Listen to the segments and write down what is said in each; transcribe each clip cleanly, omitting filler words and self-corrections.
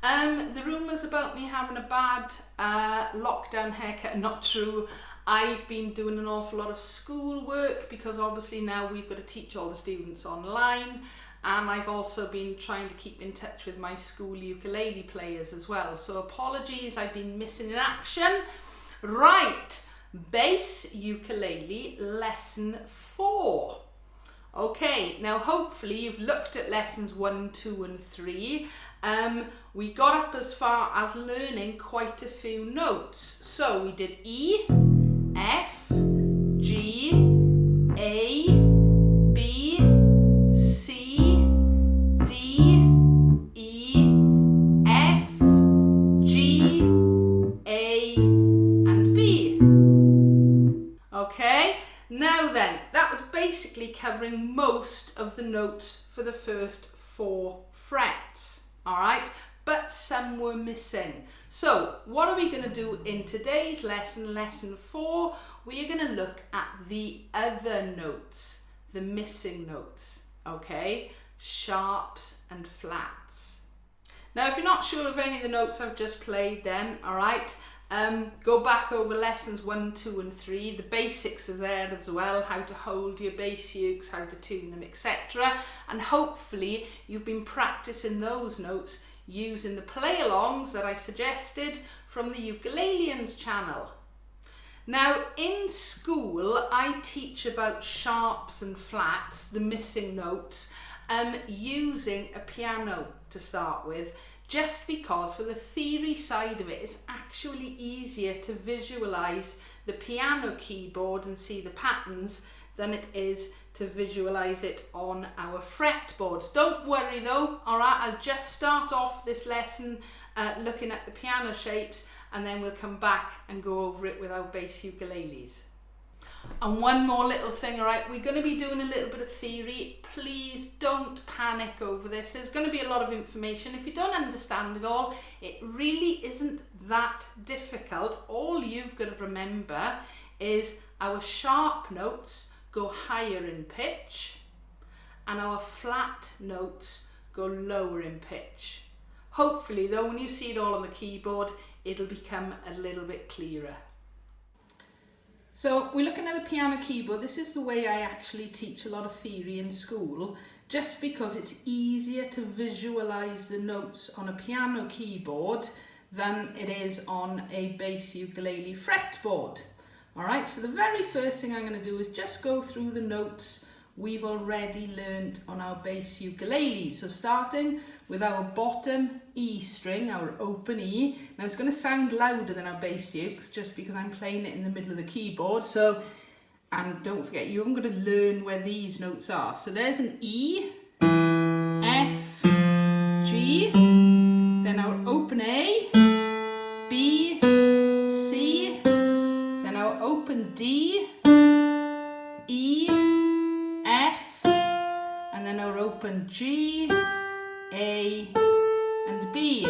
The rumours about me having a bad lockdown haircut are not true. I've been doing an awful lot of school work because obviously now we've got to teach all the students online, and I've also been trying to keep in touch with my school ukulele players as well. So apologies, I've been missing in action. Right, bass ukulele lesson 4. Okay, now hopefully you've looked at lessons 1, 2 and 3. We got up as far as learning quite a few notes. So we did E, F, G, A, B, C, D, E, F, G, A and B. Okay, now then, that was basically covering most of the notes for the first 4 frets. Alright, but some were missing. So what are we going to do in today's lesson, lesson 4? We are going to look at the other notes, the missing notes, okay? Sharps and flats. Now if you're not sure of any of the notes I've just played then, alright, go back over lessons 1, 2 and 3. The basics are there as well, how to hold your bass ukes, how to tune them, etc. And hopefully you've been practicing those notes using the play-alongs that I suggested from the Ukuleleans channel. Now in school I teach about sharps and flats, the missing notes, using a piano to start with, just because for the theory side of it, it's actually easier to visualize the piano keyboard and see the patterns than it is to visualize it on our fretboards. Don't worry though, alright, I'll just start off this lesson looking at the piano shapes, and then we'll come back and go over it with our bass ukuleles. And one more little thing, alright, we're going to be doing a little bit of theory. Please don't panic over this. There's going to be a lot of information. If you don't understand it all, it really isn't that difficult. All you've got to remember is our sharp notes go higher in pitch and our flat notes go lower in pitch. Hopefully though, when you see it all on the keyboard, it'll become a little bit clearer. So we're looking at a piano keyboard. This is the way I actually teach a lot of theory in school, just because it's easier to visualize the notes on a piano keyboard than it is on a bass ukulele fretboard. Alright, so the very first thing I'm going to do is just go through the notes we've already learnt on our bass ukulele. So starting with our bottom E string, our open E. Now it's going to sound louder than our bass ukes just because I'm playing it in the middle of the keyboard. So, and don't forget, you're going to learn where these notes are. So there's an E, F, G, then our open A, B, C, then our open D, E, F, and then our open G, A and B.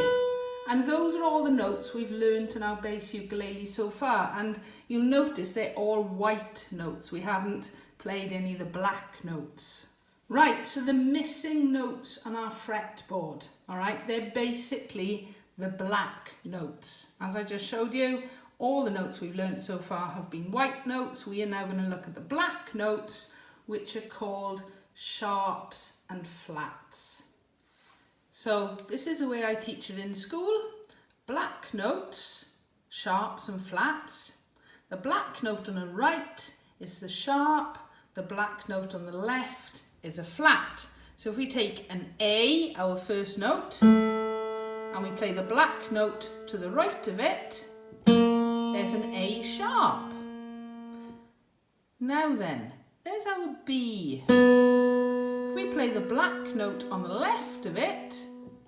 And those are all the notes we've learnt in our bass ukulele so far, and you'll notice they're all white notes. We haven't played any of the black notes. Right, so the missing notes on our fretboard, alright, they're basically the black notes. As I just showed you, all the notes we've learnt so far have been white notes. We are now going to look at the black notes, which are called sharps and flats. So this is the way I teach it in school. Black notes, sharps and flats. The black note on the right is the sharp, the black note on the left is a flat. So if we take an A, our first note, and we play the black note to the right of it, there's an A sharp. Now then, there's our B. If we play the black note on the left of it,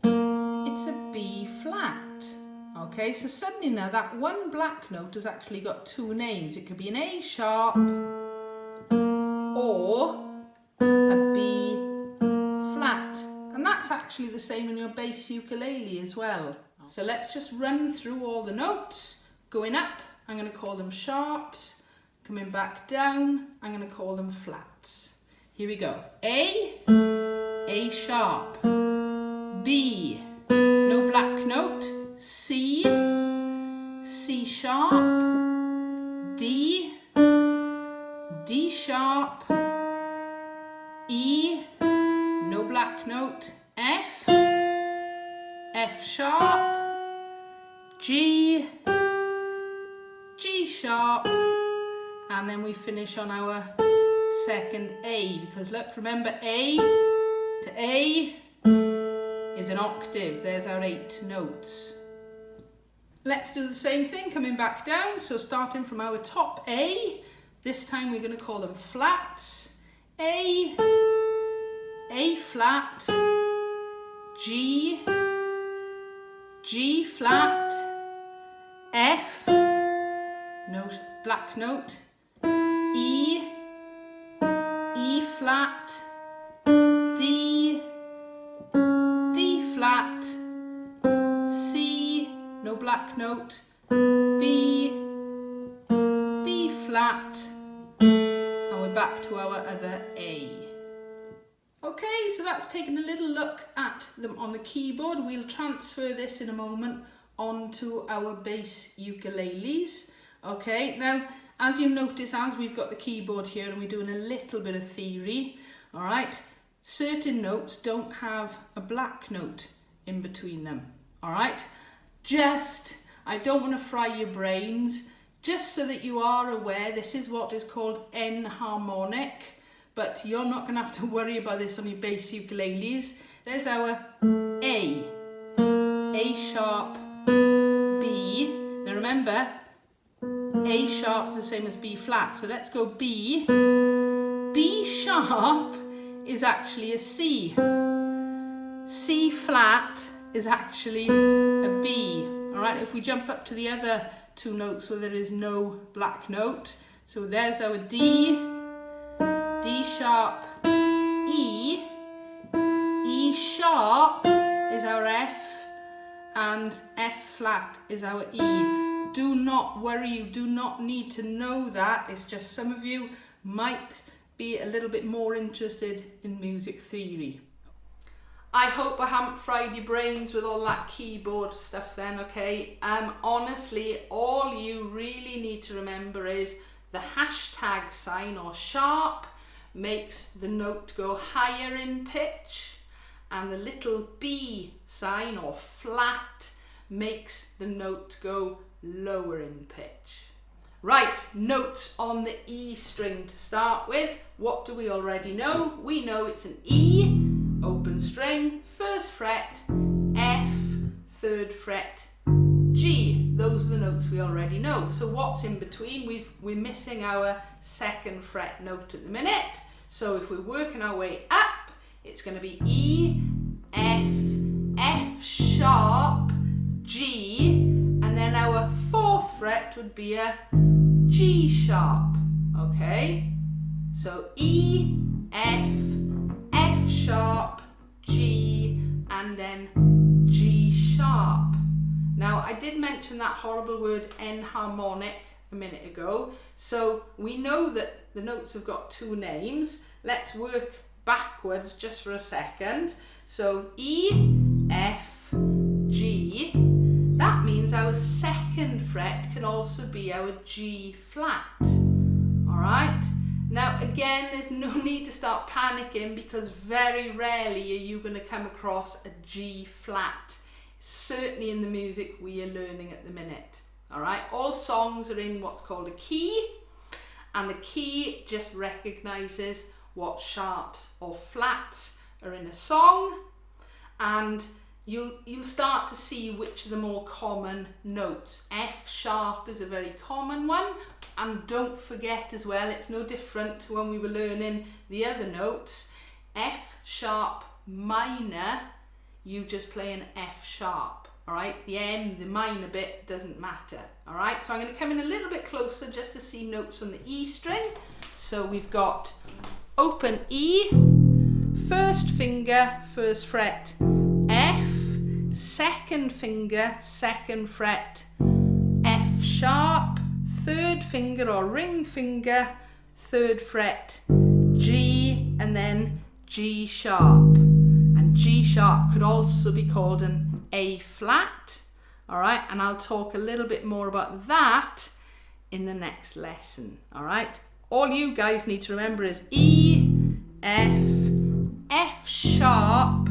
it's a B flat. Okay, so suddenly now that one black note has actually got 2 names. It could be an A sharp or a B flat. And that's actually the same in your bass ukulele as well. So let's just run through all the notes. Going up, I'm going to call them sharps. Coming back down, I'm going to call them flats. Here we go. A sharp. B. no black note, C, C sharp, D, D sharp, E, no black note, F, F sharp, G, G sharp, and then we finish on our second A, because look, remember A to A is an octave. There's our 8 notes. Let's do the same thing, coming back down. So starting from our top A, this time we're going to call them flats. A flat, G, G flat, F, note, black note, E, E flat, D, D flat, C, no black note, B, B flat, and we're back to our other A. Okay, so that's taken a little look at them on the keyboard. We'll transfer this in a moment onto our bass ukuleles. Okay, now as you notice, as we've got the keyboard here and we're doing a little bit of theory, all right, certain notes don't have a black note in between them, all right? I don't want to fry your brains, just so that you are aware, this is what is called enharmonic, but you're not going to have to worry about this on your bass ukuleles. There's our A sharp, B. Now remember, A sharp is the same as B flat, so let's go B. B sharp is actually a C. C flat is actually a B. Alright, if we jump up to the other 2 notes where there is no black note, so there's our D, D sharp, E, E sharp is our F, and F flat is our E. Do not worry, you do not need to know that. It's just some of you might be a little bit more interested in music theory. I hope I haven't fried your brains with all that keyboard stuff then, okay? Honestly, all you really need to remember is the hashtag sign, or sharp, makes the note go higher in pitch, and the little B sign, or flat, makes the note go lower in pitch. Right, notes on the E string to start with. What do we already know? We know it's an E, open string, 1st fret, F, 3rd fret, G. Those are the notes we already know. So what's in between? We're missing our 2nd fret note at the minute. So if we're working our way up, it's going to be E, F, F sharp, G, and then our 4th fret would be a G sharp. Okay, so E, F, F sharp, G, and then G sharp. Now I did mention that horrible word enharmonic a minute ago, so we know that the notes have got 2 names. Let's work backwards just for a second. So E, F, G, that means our 2nd fret can also be our G flat. Alright, now again, there's no need to start panicking, because very rarely are you going to come across a G flat, certainly in the music we are learning at the minute. Alright, all songs are in what's called a key, and the key just recognises what sharps or flats are in a song, and you'll start to see which are the more common notes. F sharp is a very common one, and don't forget as well, it's no different to when we were learning the other notes. F sharp minor, you just play an F sharp. Alright, the M, the minor bit, doesn't matter. Alright, so I'm going to come in a little bit closer just to see notes on the E string. So we've got open E, 1st finger, 1st fret, F, 2nd finger, 2nd fret, F sharp, 3rd finger or ring finger, 3rd fret, G, and then G sharp. And G sharp could also be called an A flat, all right, and I'll talk a little bit more about that in the next lesson, all right. All you guys need to remember is E, F, F sharp,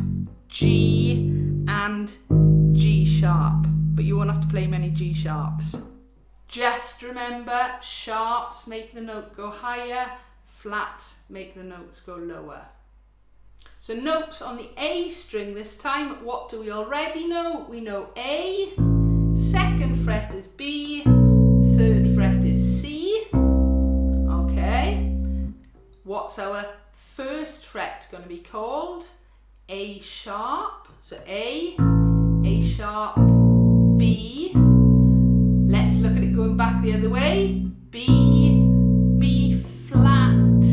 G, and G sharp, but you won't have to play many G sharps. Just remember, sharps make the note go higher, flats make the notes go lower. So notes on the A string this time, what do we already know? We know A, second fret is B, third fret is C. Okay, what's our first fret going to be called? A sharp. So A sharp, B. Let's look at it going back the other way. B, B flat,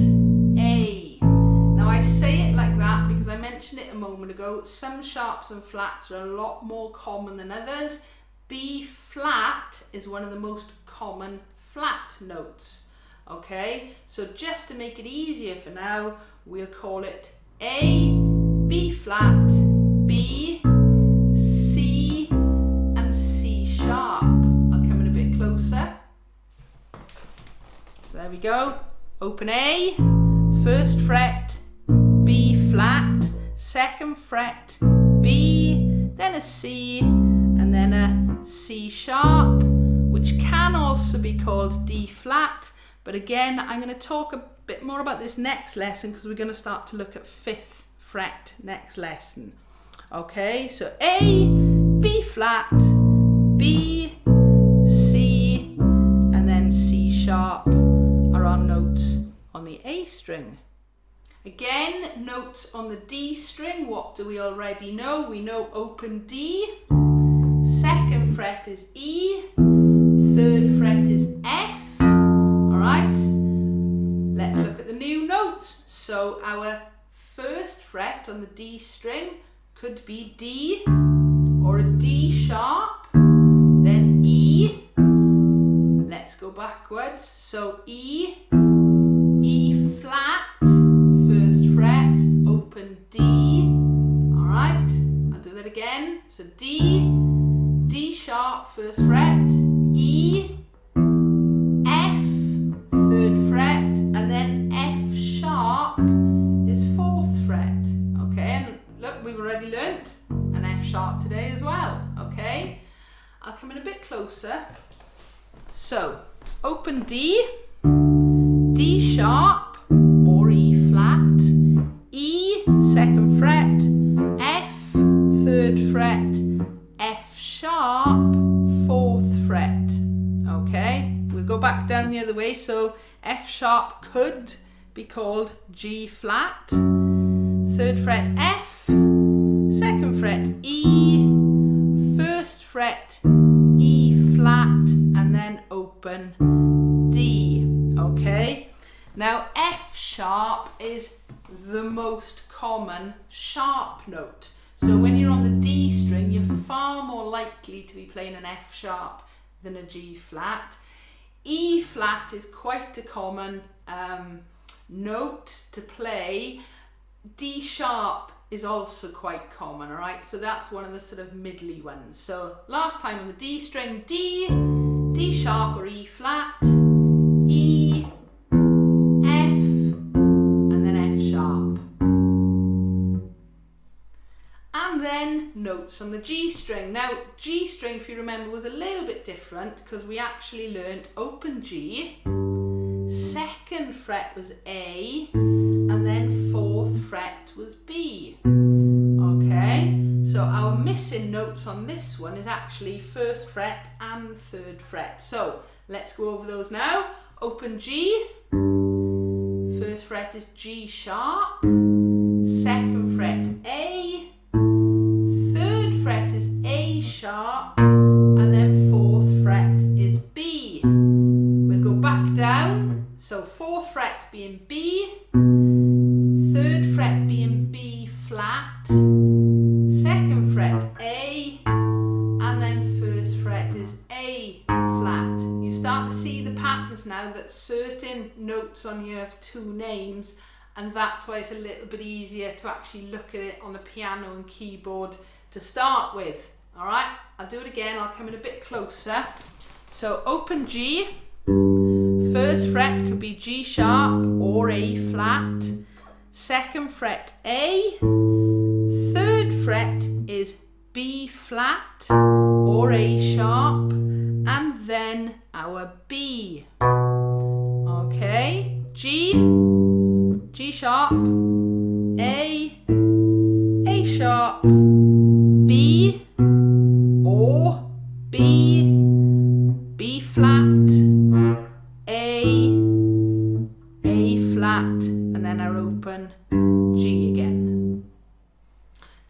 A. Now I say it like that because I mentioned it a moment ago. Some sharps and flats are a lot more common than others. B flat is one of the most common flat notes. Okay, so just to make it easier for now, we'll call it A, B flat, B, C, and C sharp. I'll come in a bit closer. So there we go. Open A, first fret, B flat, second fret, B, then a C, and then a C sharp, which can also be called D flat. But again, I'm going to talk a bit more about this next lesson because we're going to start to look at 5th fret next lesson. Okay, so A, B flat, B, C, and then C sharp are our notes on the A string. Again, notes on the D string, what do we already know? We know open D, second fret is E, third fret is F. Alright, let's look at the new notes. So our first fret on the D string could be D or a D sharp, then E. Let's go backwards. So E, E flat, first fret, open D. Alright, I'll do that again. So D, D sharp, first fret, E, F, third fret, and then F sharp is 4th fret. Okay, and look, we've already learnt an F sharp today as well. Okay, I'll come in a bit closer. So, open D, D sharp or E flat, E, second fret, F, third fret, F sharp, 4th fret. Okay, we'll go back down the other way. So F sharp could be called G flat, third fret F, second fret E, first fret E flat, and then open D. Okay, now F sharp is the most common sharp note. So when you're on the D string, you're far more likely to be playing an F sharp than a G flat. E flat is quite a common note to play. D sharp is also quite common, alright? So that's one of the sort of middly ones. So last time on the D string, D, D sharp or E flat, E, F, and then F sharp. And then notes on the G string. Now G string, if you remember, was a little bit different because we actually learnt open G, second fret was A, and then 4th fret was B. Okay, so our missing notes on this one is actually 1st fret and 3rd fret. So let's go over those now. Open G, 1st fret is G sharp, 2nd fret A, 3rd fret is A sharp, and then 4th fret is B. We'll go back down. So 4th fret being B, 3rd fret being B flat, 2nd fret A, and then 1st fret is A flat. You start to see the patterns now that certain notes on here have 2 names, and that's why it's a little bit easier to actually look at it on the piano and keyboard to start with. All right, I'll do it again. I'll come in a bit closer. So open G. First fret could be G sharp or A flat. Second fret A. Third fret is B flat or A sharp, and then our B. Okay, G, G sharp, A sharp, B or B, B flat, A flat, and then our open G again.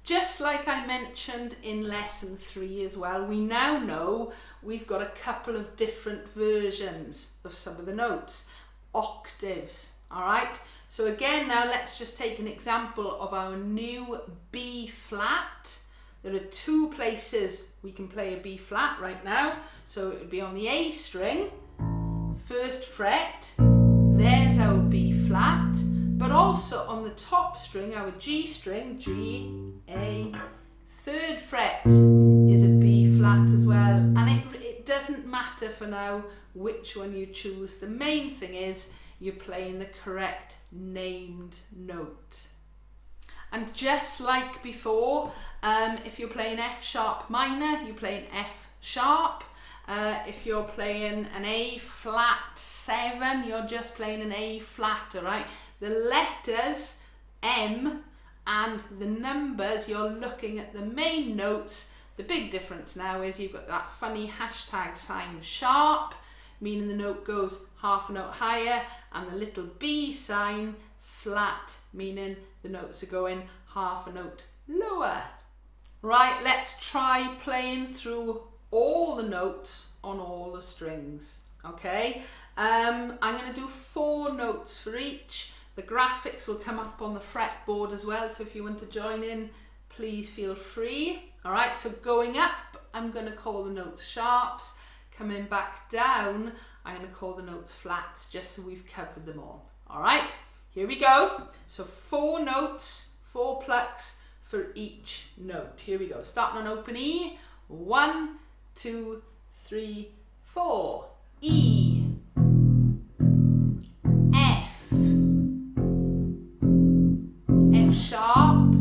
Just like I mentioned in lesson 3 as well, we now know we've got a couple of different versions of some of the notes. Octaves, all right? So again, now let's just take an example of our new B flat. There are 2 places we can play a B flat right now. So it would be on the A string, first fret, there's our B flat, but also on the top string, our G string, G, A, third fret is a B flat as well. And it doesn't matter for now which one you choose. The main thing is you're playing the correct named note. And just like before, if you're playing F sharp minor, you play an F sharp. If you're playing an A flat 7, you're just playing an A flat, all right? The letters M and the numbers, you're looking at the main notes. The big difference now is you've got that funny hashtag sign sharp, meaning the note goes half a note higher, and the little B sign flat, meaning the notes are going half a note lower. Right, let's try playing through all the notes on all the strings. Okay, I'm going to do 4 notes for each. The graphics will come up on the fretboard as well, so if you want to join in, please feel free. All right, so going up, I'm going to call the notes sharps. Coming back down, I'm going to call the notes flats, just so we've covered them all. All right, here we go. So 4 notes, 4 plucks for each note. Here we go. Starting on open E. 1, 2, 3, 4. E, F, F sharp,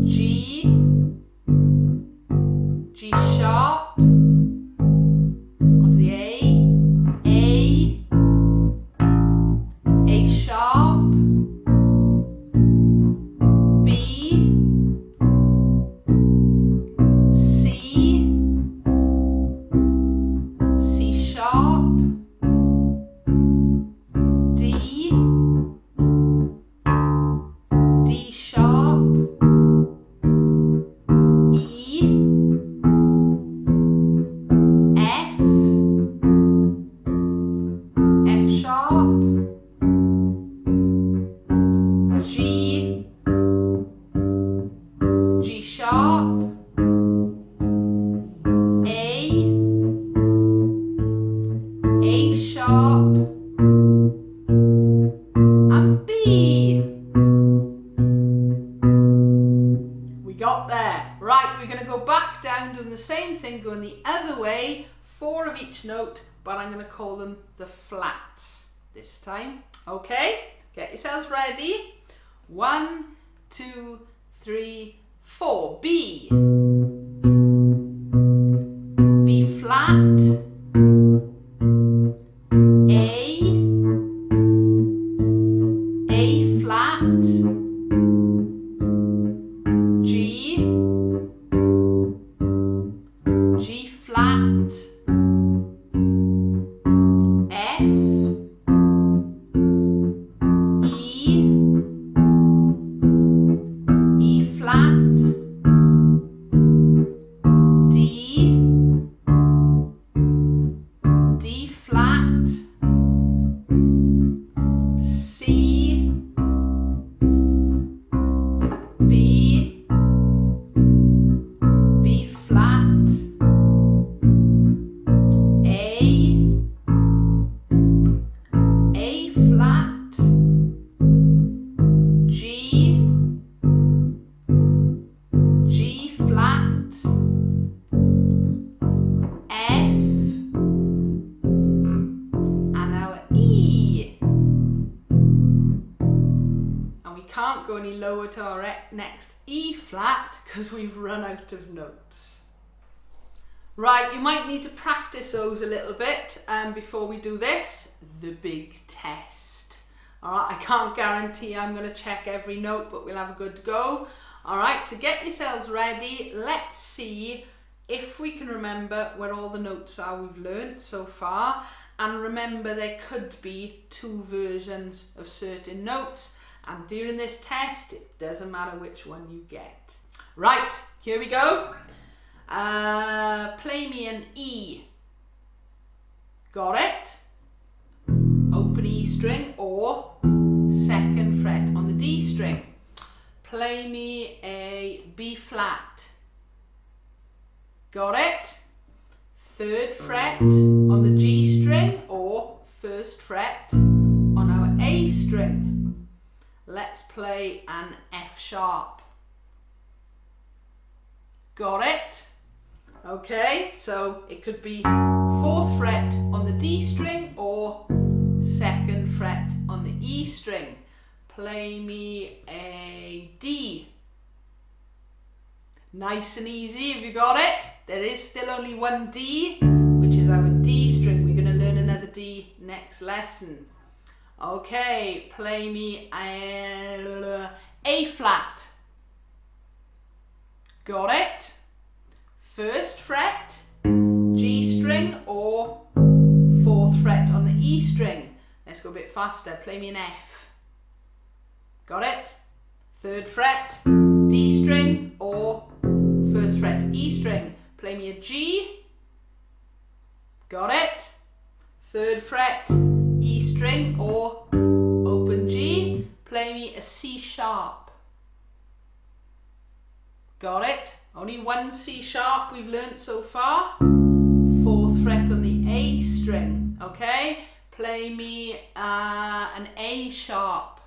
G, G sharp, onto the A sharp, B, C, C sharp, D, D sharp, E, F, F sharp, G, G sharp, A sharp, and B. We got there. Right, we're going to go back down doing the same thing, going the other way, 4 of each note, but I'm going to call them the flats this time. Okay, get yourselves ready. 1, 2, 3, 4. B. B flat. A flat. G. G flat. F. E. E flat. can't go any lower to our next E flat because we've run out of notes. Right, you might need to practice those a little bit before we do this, the big test. All right, I can't guarantee I'm going to check every note, but we'll have a good go. All right, so get yourselves ready. Let's see if we can remember where all the notes are we've learnt so far. And remember, there could be 2 versions of certain notes. And during this test, it doesn't matter which one you get. Right, here we go. Play me an E. Got it? Open E string or 2nd fret on the D string. Play me a B flat. Got it? 3rd fret on the G string or 1st fret on our A string. Let's play an F sharp. Got it? Okay, so it could be 4th fret on the D string or 2nd fret on the E string. Play me a D. Nice and easy, have you got it? There is still only one D, which is our D string. We're going to learn another D next lesson. Okay, play me A flat. Got it? 1st fret, G string or 4th fret on the E string. Let's go a bit faster. Play me an F. Got it? 3rd fret, D string or 1st fret E string. Play me a G. Got it? 3rd fret, E string or open G. Play me a C sharp. Got it? Only one C sharp we've learnt so far. 4th fret on the A string. Okay? Play me an A sharp.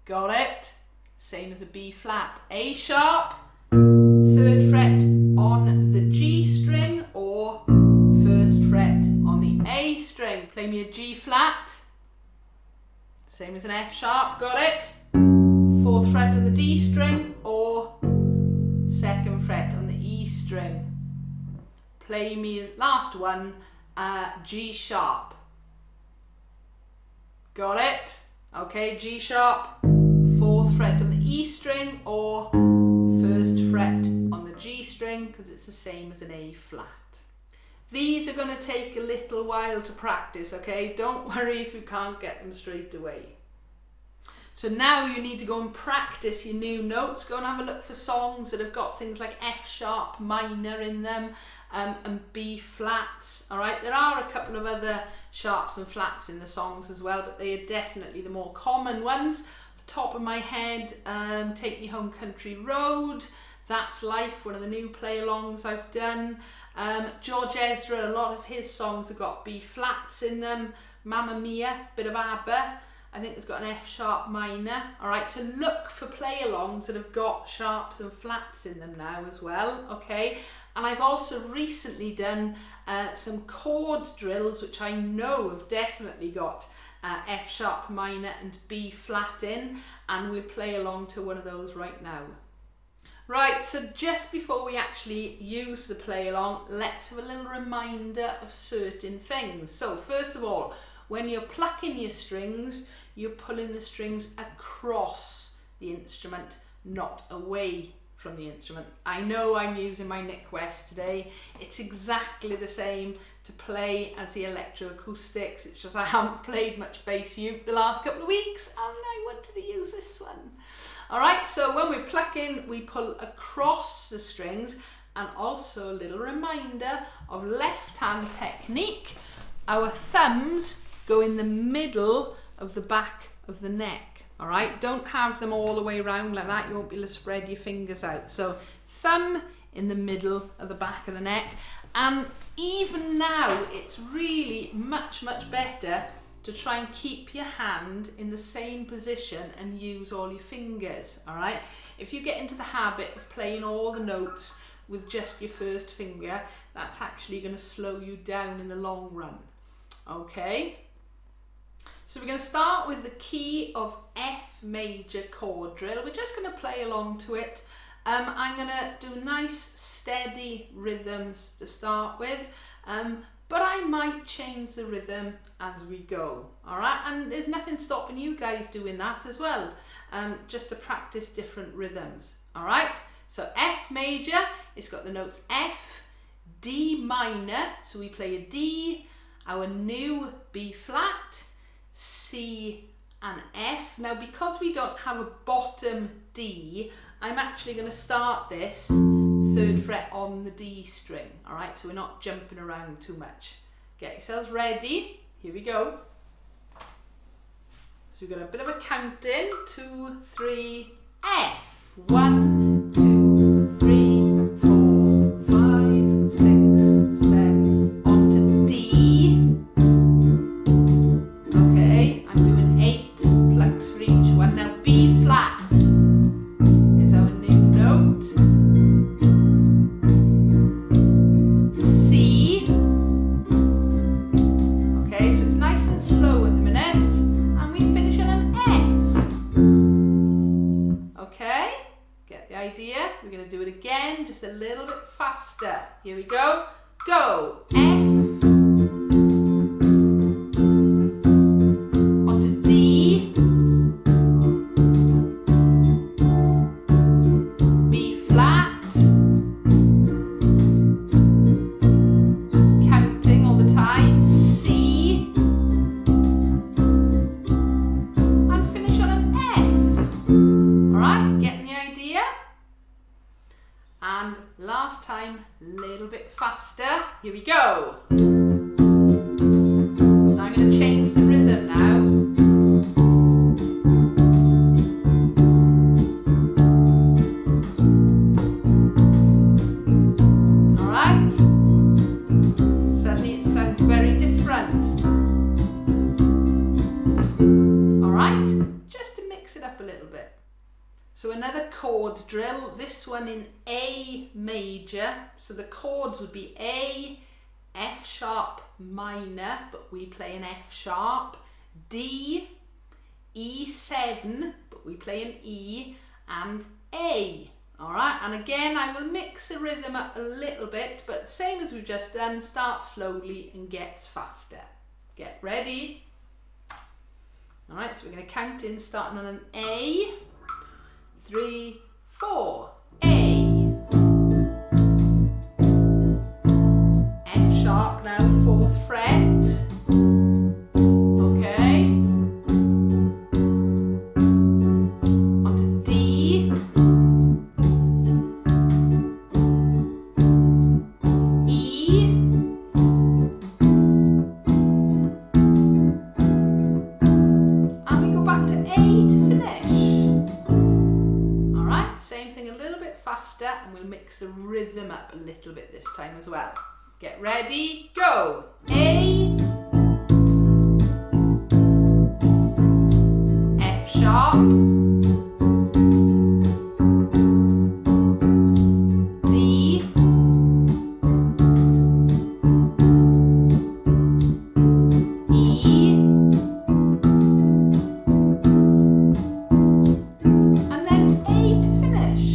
Got it? Same as a B flat. A sharp, 3rd fret on the G string or 1st fret on the A string. Play me a G flat. Same as an F sharp. Got it? 4th fret on the D string or 2nd fret on the E string. Play me, last one, G sharp. Got it? Okay, G sharp, 4th fret on the E string or 1st fret on the G string because it's the same as an A flat. These are going to take a little while to practice, okay? Don't worry if you can't get them straight away. So now you need to go and practice your new notes. Go and have a look for songs that have got things like F sharp minor in them and B flats. All right, there are a couple of other sharps and flats in the songs as well, but they are definitely the more common ones. Off the top of my head, Take Me Home Country Road, That's Life, one of the new play-alongs I've done. George Ezra, a lot of his songs have got B flats in them. Mamma Mia, bit of ABBA. I think it's got an F sharp minor. All right, so look for play-alongs that have got sharps and flats in them now as well, okay? And I've also recently done some chord drills, which I know have definitely got F sharp minor and B flat in, and we'll play along to one of those right now. Right, so just before we actually use the play-along, let's have a little reminder of certain things. So first of all, when you're plucking your strings, you're pulling the strings across the instrument, not away from the instrument. I know I'm using my Nick West today. It's exactly the same to play as the electroacoustics. It's just I haven't played much bass uke the last couple of weeks and I wanted to use this one. All right, so when we're plucking, we pull across the strings, and also a little reminder of left-hand technique. Our thumbs go in the middle of the back of the neck, all right? Don't have them all the way around like that. You won't be able to spread your fingers out. So thumb in the middle of the back of the neck. And even now, it's really much, much better to try and keep your hand in the same position and use all your fingers, all right? If you get into the habit of playing all the notes with just your first finger, that's actually going to slow you down in the long run, okay? So we're going to start with the key of F major chord drill. We're just going to play along to it. I'm going to do nice steady rhythms to start with, but I might change the rhythm as we go. Alright, and there's nothing stopping you guys doing that as well, just to practice different rhythms. Alright, so F major, it's got the notes F, D minor, so we play a D, our new B flat, C and F. Now because we don't have a bottom D, I'm actually going to start this 3rd fret on the D string. Alright, so we're not jumping around too much. Get yourselves ready, here we go. So we've got a bit of a counting, 2, 3, F. 1, 2, 3, 4, 5, 6, 7, on to D. Okay, I'm doing 8 plucks for each one. Now B flat is our new note. C. Okay, so it's nice and slow at the minute, and we finish on an F. Okay, get the idea? We're going to do it again, just a little bit faster. Here we go. Go. F. Onto D. B flat. Counting all the time. C. And finish on an F. Alright, getting the idea? And last time, a little bit faster. Here we go. Now I'm going to change the rhythm now. Alright. Suddenly it sounds very different. Alright, just to mix it up a little bit. So another chord drill, this one in A major. So the chords would be A, F sharp minor, but we play an F sharp, D, E7, but we play an E, and A. Alright, and again I will mix the rhythm up a little bit, but same as we've just done, start slowly and gets faster. Get ready. Alright, so we're going to count in starting on an A. 3, 4, A. F sharp now, 4th fret. Okay. Onto D. E. And we go back to A to finish. Same thing, a little bit faster, and we'll mix the rhythm up a little bit this time as well. Get ready, go! A, F sharp, D, E, and then A to finish.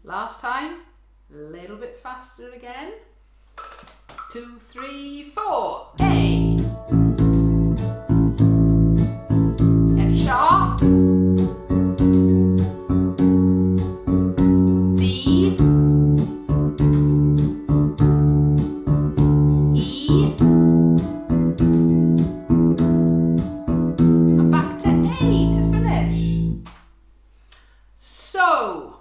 Last time, a little bit faster again. 2, 3, 4, A, F sharp, D, E, and back to A to finish. So,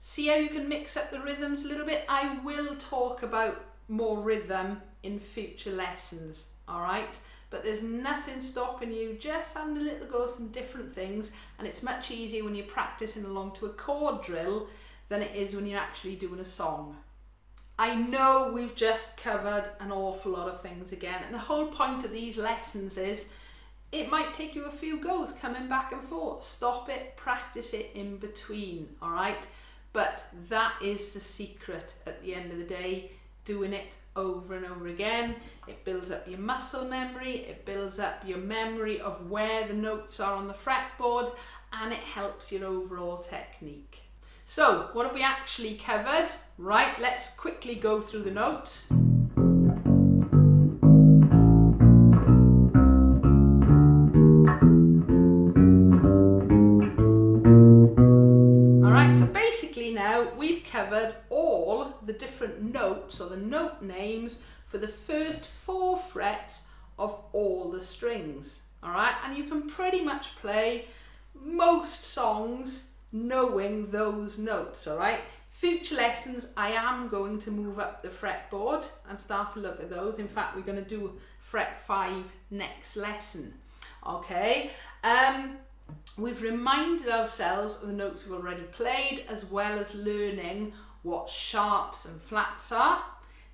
see how you can mix up the rhythms a little bit? I will talk about more rhythm in future lessons, alright? But there's nothing stopping you just having a little go at some different things, and it's much easier when you're practicing along to a chord drill than it is when you're actually doing a song. I know we've just covered an awful lot of things again, and the whole point of these lessons is it might take you a few goes coming back and forth. Stop it, practice it in between, alright? But that is the secret at the end of the day. doing it over and over again. It builds up your muscle memory, it builds up your memory of where the notes are on the fretboard, and it helps your overall technique. So, what have we actually covered? Right, let's quickly go through the notes. Alright, so basically now we've covered all the different notes or the note names for the first 4 frets of all the strings. Alright, and you can pretty much play most songs knowing those notes. Alright, future lessons I am going to move up the fretboard and start to look at those. In fact, we're going to do fret 5 next lesson. Okay, we've reminded ourselves of the notes we've already played, as well as learning what sharps and flats are.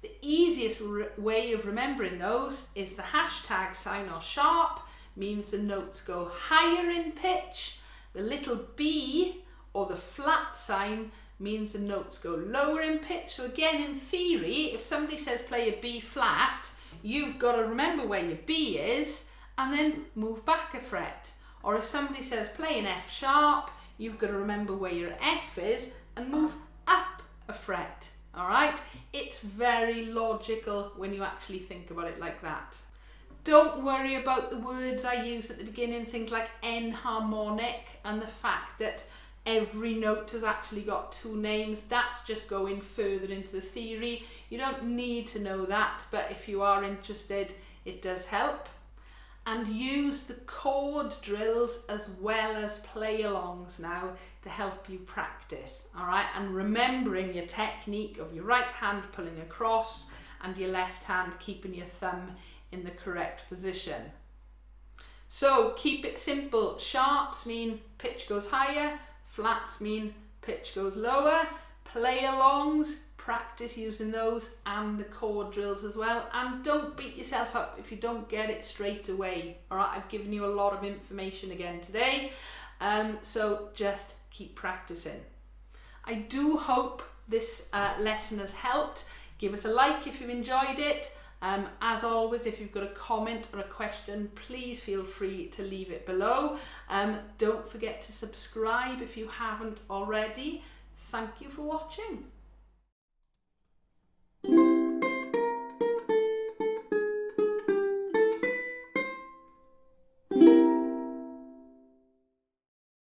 The easiest way of remembering those is the hashtag sign, or sharp means the notes go higher in pitch. The little B or the flat sign means the notes go lower in pitch. So again, in theory, if somebody says play a B flat, you've got to remember where your B is and then move back a fret. Or if somebody says play an F sharp, you've got to remember where your F is and move up a fret. Alright? It's very logical when you actually think about it like that. Don't worry about the words I use at the beginning, things like enharmonic and the fact that every note has actually got 2 names. That's just going further into the theory. You don't need to know that, but if you are interested, it does help. And use the chord drills as well as play-alongs now to help you practice. Alright, and remembering your technique of your right hand pulling across and your left hand keeping your thumb in the correct position. So keep it simple. Sharps mean pitch goes higher, flats mean pitch goes lower, play-alongs, practice using those, and the chord drills as well. And don't beat yourself up if you don't get it straight away. Alright, I've given you a lot of information again today, so just keep practicing. I do hope this lesson has helped. Give us a like if you've enjoyed it. As always, if you've got a comment or a question, please feel free to leave it below. Don't forget to subscribe if you haven't already. Thank you for watching.